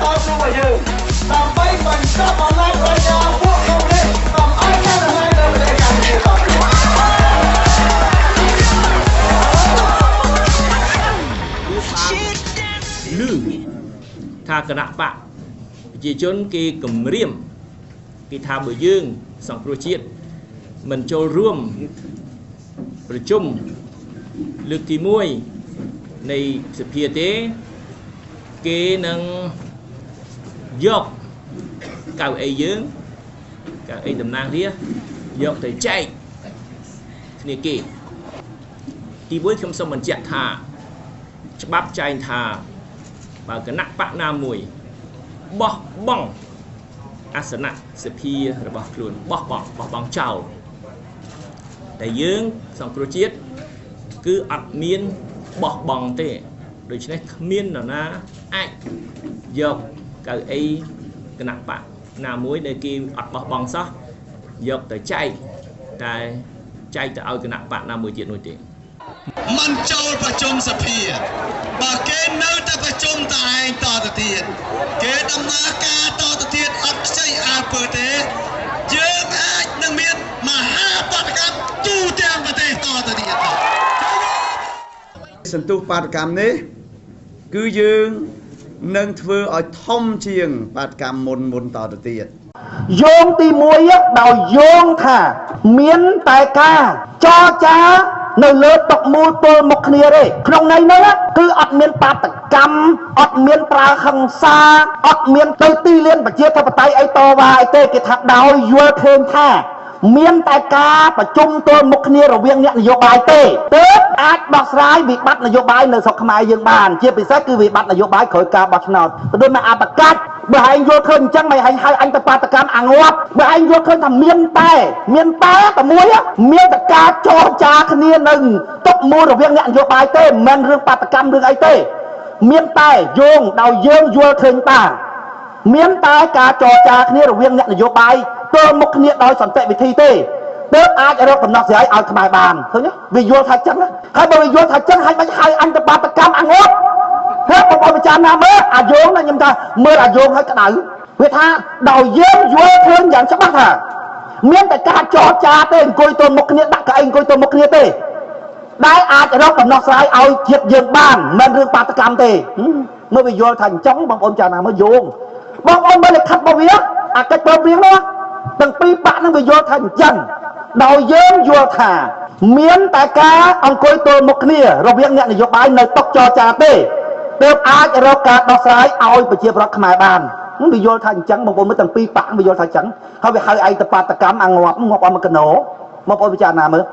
តាមនោះយើងដើម្បីបញ្ចប់អំណាចប្រជាពួកកុម្មុយនីសកុំឲ្យកាន់តែនៅប្រទេសកម្ពុជាតទៅលឺថាគណៈបកប្រជាជនគេគម្រាមគេថាបើយើងសង្គ្រោះជាតិមិនចូលរួមប្រជុំលើកទី1នៃសភាទេគេនឹងយកកៅអីយើងកៅអីតំណាងរាស្ត្រយកទៅចែកគ្នាគេទី1ខ្ញុំសូមបញ្ជាក់ថាច្បាប់ចែងថាបើគណៈបកណាមួយបោះបង់អាសនៈសភារបស់ខ្លួនបោះបង់ចោលតែយើងសង្គ្រោះជាតិគឺអត់មានបោះបង់ទេដូច្នេះគ្មាននរណាអាចយកកៅអីគណៈបកណាមួយដែលគេអត់បោះបង់សោះយកទៅចែកតែចែកទៅឲ្យគណៈបកណាមួយទៀតនោះទេមិនចូលប្រជុំសភាបើគេនៅតែប្រជុំតែឯងតទៅទៀតគេដំណើរការតទៅទៀតអត់ខ្ចីអើពើទេយើងអាចនឹងមានមហាបាតកម្មទូទាំងប្រទេសតទៅទៀតសន្ទុះបាតកម្មនេះគឺយើងនឹងធ្វើឲ្យធំជាងបាតកម្មមុនតទៅទៀតយោងទី1ដោយយោងថាមានតែការចរចានៅលើតុមូលទល់មុខគ្នាទេក្នុងន័យនោះគឺអត់មានបាតកម្មអត់មានប្រើហិង្សាអត់មានទៅទីលានប្រជាធិបតេយ្យអីតវ៉ាអីទេគេថាដោយយល់ឃើញថាមានតែការប្រជុំទល់មុខគ្នារវាងអ្នកនយោបាយទេទើបអាចដោះស្រាយវិបត្តិនយោបាយនៅស្រុកខ្មែរយើងបានជាពិសេសគឺវិបត្តិនយោបាយក្រោយការបោះឆ្នោតទៅដូចមកអបកាច់បើឯងយល់ឃើញអញ្ចឹងមិនឯងហៅអញទៅបាតកម្មអាងាប់បើឯងយល់ឃើញថាមានតែតែមួយមានតែការចរចាគ្នានឹងតុមូលរវាងអ្នកនយោបាយទេមិនរឿងបាតកម្មរឿងអីទេមានតែយោងដោយយើងយល់ឃើញតាមានតែការចរចាគ្នារវាងអ្នកនយោបាយទល់មុខគ្នាដោយសន្តិវិធីទេទើបអាចរកដំណោះស្រាយឲ្យខ្មែរបានឃើញទេវាយល់ថាចឹងហើយបើវាយល់ថាចឹងហើយមិនហៅអញទៅបាតកម្មអាងាប់ហើយបងប្អូនពិចារណាមើលអាយោងខ្ញុំថាមើលអាយោងឲ្យក្តៅវាថាដោយយើងយល់ឃើញយ៉ាងច្បាស់ថាមានតែការចរចាទេអង្គុយទល់មុខគ្នាដាក់កៅអីអង្គុយទល់មុខគ្នាទេដែលអាចរកដំណោះស្រាយឲ្យជាតិយើងបានមិនរឿងបាតកម្មទេមើលវាយល់ថាអញ្ចឹងបងប្អូនពិចារណាមើលយោងបងប្អូនមើលលិខិតរបស់វាអាកិច្ចព្រមព្រៀងនោះទាំងពីរបាក់នឹងវាយល់ថាអញ្ចឹងដោយយើងយល់ថាមានតែការអង្គុយទល់មុខគ្នារវាងអ្នកនយោបាយនៅតុចរចាទេទើបអាចរកការដោះស្រាយឲ្យប្រជាប្រដ្ឋខ្មែរបានវាយល់ថាអញ្ចឹងបងប្អូនមើលទាំងពីរបាក់វាយល់ថាអញ្ចឹងហើយវាហៅឯងទៅបាតកម្មអាងាប់ងាប់អត់មកកណោបងប្អូនពិចារណាមើល